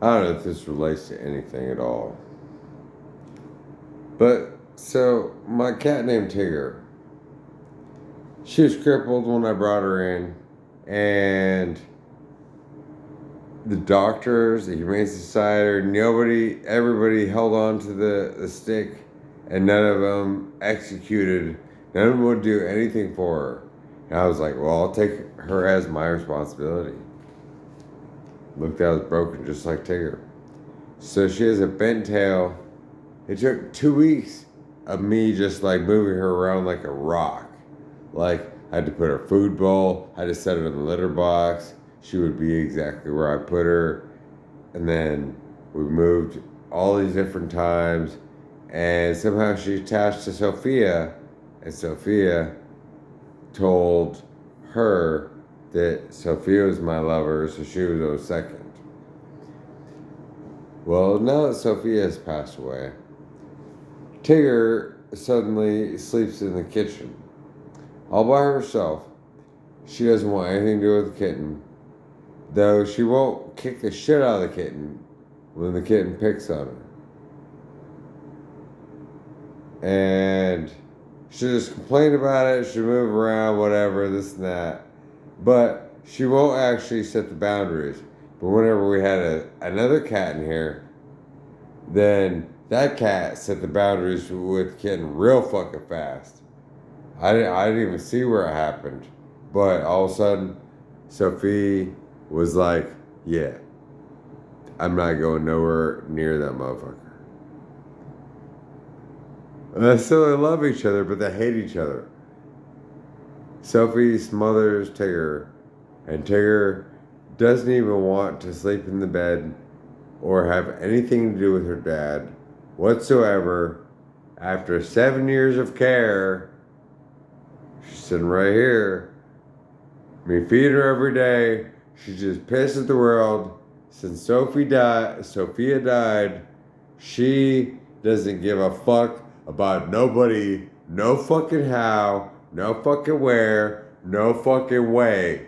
I don't know if this relates to anything at all. But, so, my cat named Tigger, she was crippled when I brought her in. And the doctors, the Humane Society, everybody held on to the stick, and none of them executed. None of them would do anything for her. And I was like, well, I'll take her as my responsibility. Looked, I was broken just like Tigger. So she has a bent tail. It took 2 weeks of me just like moving her around like a rock. Like, I had to put her food bowl, I had to set her in the litter box. She would be exactly where I put her. And then we moved all these different times. And somehow she attached to Sophia. And Sophia told her that Sophia was my lover, so she was always second. Well, now that Sophia has passed away, Tigger suddenly sleeps in the kitchen, all by herself. She doesn't want anything to do with the kitten, though she won't kick the shit out of the kitten when the kitten picks on her. And she'll just complain about it, she'll move around, whatever, this and that. But she won't actually set the boundaries. But whenever we had another cat in here, then that cat set the boundaries with the kitten real fucking fast. I didn't even see where it happened. But all of a sudden, Sophie was like, yeah, I'm not going nowhere near that motherfucker. And still they love each other, but they hate each other. Sophie smothers Tigger, and Tigger doesn't even want to sleep in the bed or have anything to do with her dad whatsoever. After 7 years of care, she's sitting right here. Me feed her every day. She's just pissed at the world. Since Sophia died, she doesn't give a fuck about nobody, no fucking how, no fucking where, no fucking way.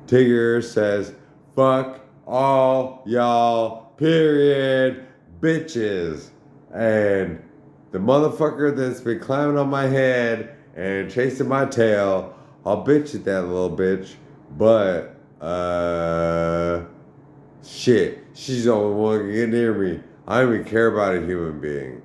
Tigger says, fuck all y'all, period, bitches. And the motherfucker that's been climbing on my head and chasing my tail, I'll bitch at that little bitch, but, shit, she's the only one who can get near me. I don't even care about a human being.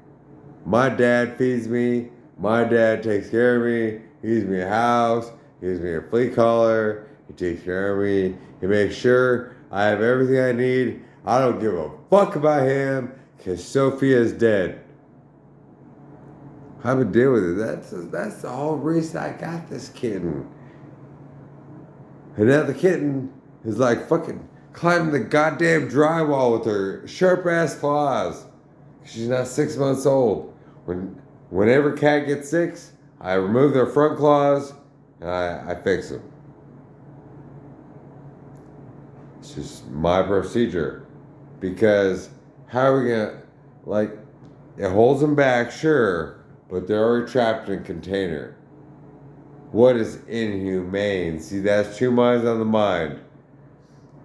My dad feeds me, my dad takes care of me, he gives me a house, he gives me a flea collar, he takes care of me, he makes sure I have everything I need. I don't give a fuck about him, because Sophia's dead. How to deal with it? That's the whole reason I got this kitten. And now the kitten is like fucking climbing the goddamn drywall with her sharp ass claws. She's not 6 months old. Whenever cat gets sick, I remove their front claws and I fix them. It's just my procedure. Because how are we gonna, like, it holds them back, sure, but they're already trapped in a container. What is inhumane? See, that's two minds on the mind.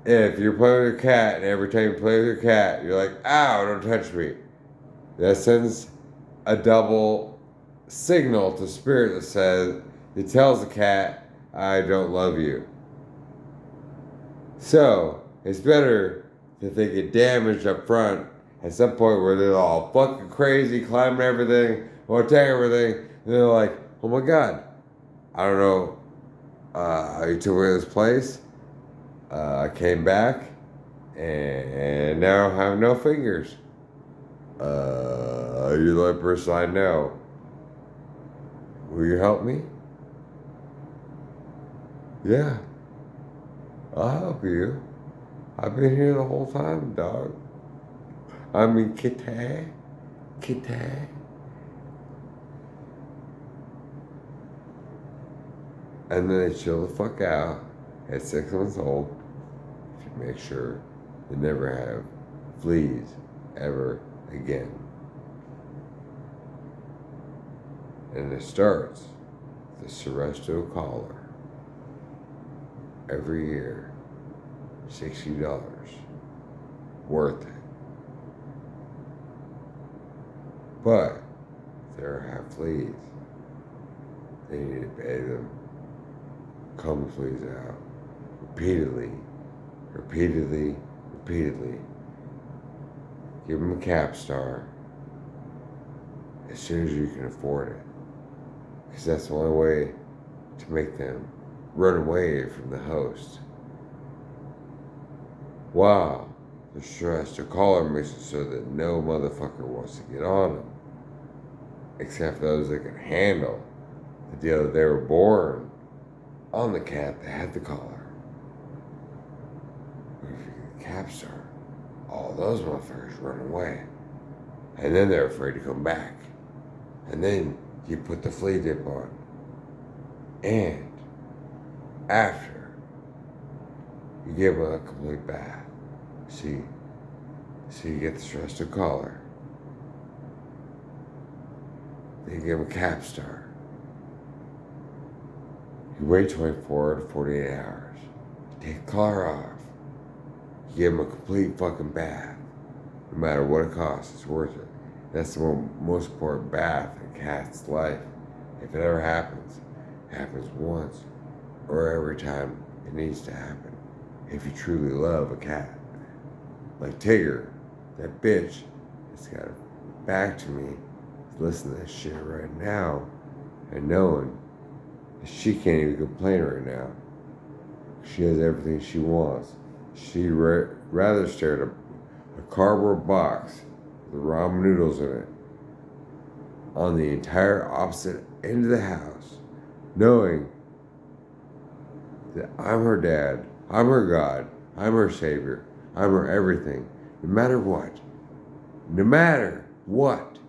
If you're playing with your cat and every time you play with your cat, you're like, ow, don't touch me. That sends a double signal to spirit that says, it tells the cat, I don't love you. So, it's better that they get damaged up front at some point where they're all fucking crazy, climbing everything, or attack everything, and they're like, oh my god, I don't know, you took me to this place, I came back, and now I have no fingers. You're the only person I know. Will you help me? Yeah, I'll help you. I've been here the whole time, dog. I mean, kitty. And then they chill the fuck out at 6 months old if you make sure they never have fleas ever again. And it starts the Seresto collar every year, $60. worth it. But if they have fleas, then you need to bathe them, comb the fleas out, repeatedly. Give them a Capstar as soon as you can afford it. Because that's the only way to make them run away from the host. Wow, the stress to collar makes it so that no motherfucker wants to get on them. Except those that can handle the deal that they were born on the cat that had the collar. But if you get a Capstar, all those motherfuckers run away. And then they're afraid to come back. And then you put the flea dip on. And after, you give them a complete bath. See, so you get the stress to collar. Then you give them a Capstar. You wait 24 to 48 hours. You take the collar off. You give them a complete fucking bath. No matter what it costs, it's worth it. That's the most important bath in a cat's life. If it ever happens, it happens once or every time it needs to happen. If you truly love a cat. Like Tigger, that bitch, has got her back to me, listening to this shit right now, and knowing that she can't even complain right now. She has everything she wants. She'd rather stare at a cardboard box with ramen noodles in it on the entire opposite end of the house, knowing that I'm her dad, I'm her God, I'm her savior, I'm her everything, no matter what. No matter what.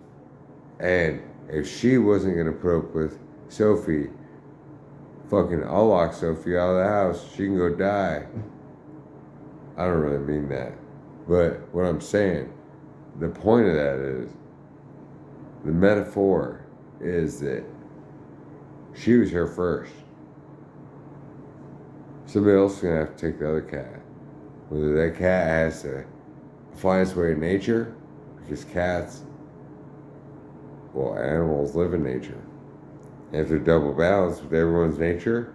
And if she wasn't going to put up with Sophie, fucking, I'll lock Sophie out of the house. She can go die. I don't really mean that. But what I'm saying, the point of that is, the metaphor is that she was here first. Somebody else is going to have to take the other cat. Whether that cat has to find its way in nature, because cats, well, animals live in nature. And if they're double balanced with everyone's nature,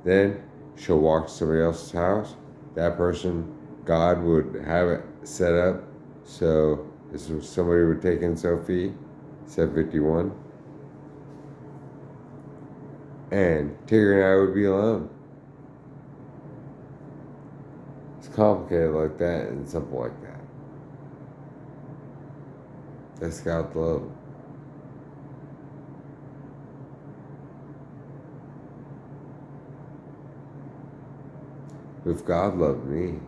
then she'll walk to somebody else's house. That person, God would have it set up so somebody would take in Sophie, 751, and Tigger and I would be alone. It's complicated like that and simple like that. That's God's love. If God loved me,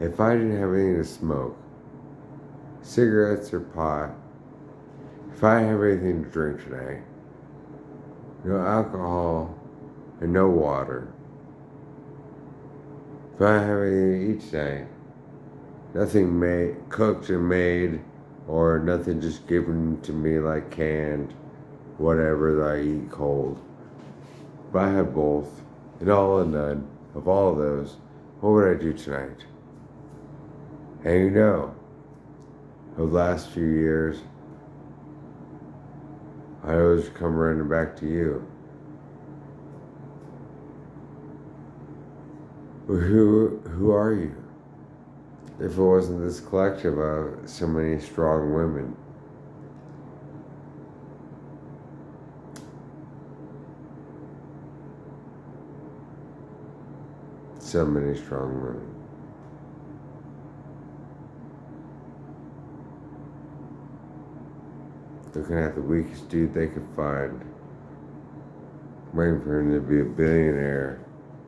if I didn't have anything to smoke, cigarettes or pot, if I didn't have anything to drink tonight, no alcohol and no water, if I didn't have anything to eat tonight, nothing cooked and made, or nothing just given to me like canned, whatever that I eat cold. If I had both, and all and none of all of those, what would I do tonight? And you know, over the last few years, I always come running back to you. Who are you? If it wasn't this collective of so many strong women. So many strong women. Looking at the weakest dude they could find, waiting for him to be a billionaire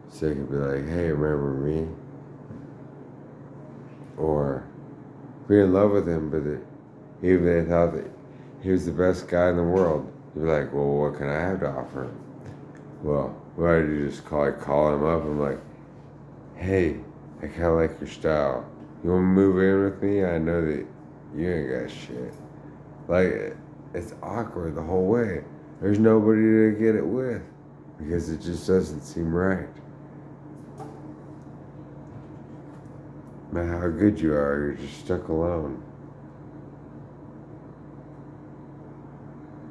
so they could be like, hey, remember me? Or be in love with him, but even they thought that he was the best guy in the world. You're like, well, what can I have to offer him? Well, why did you just call him up? I'm like, hey, I kind of like your style. You want to move in with me? I know that you ain't got shit. Like, it's awkward the whole way. There's nobody to get it with because it just doesn't seem right. matter how good you are, you're just stuck alone.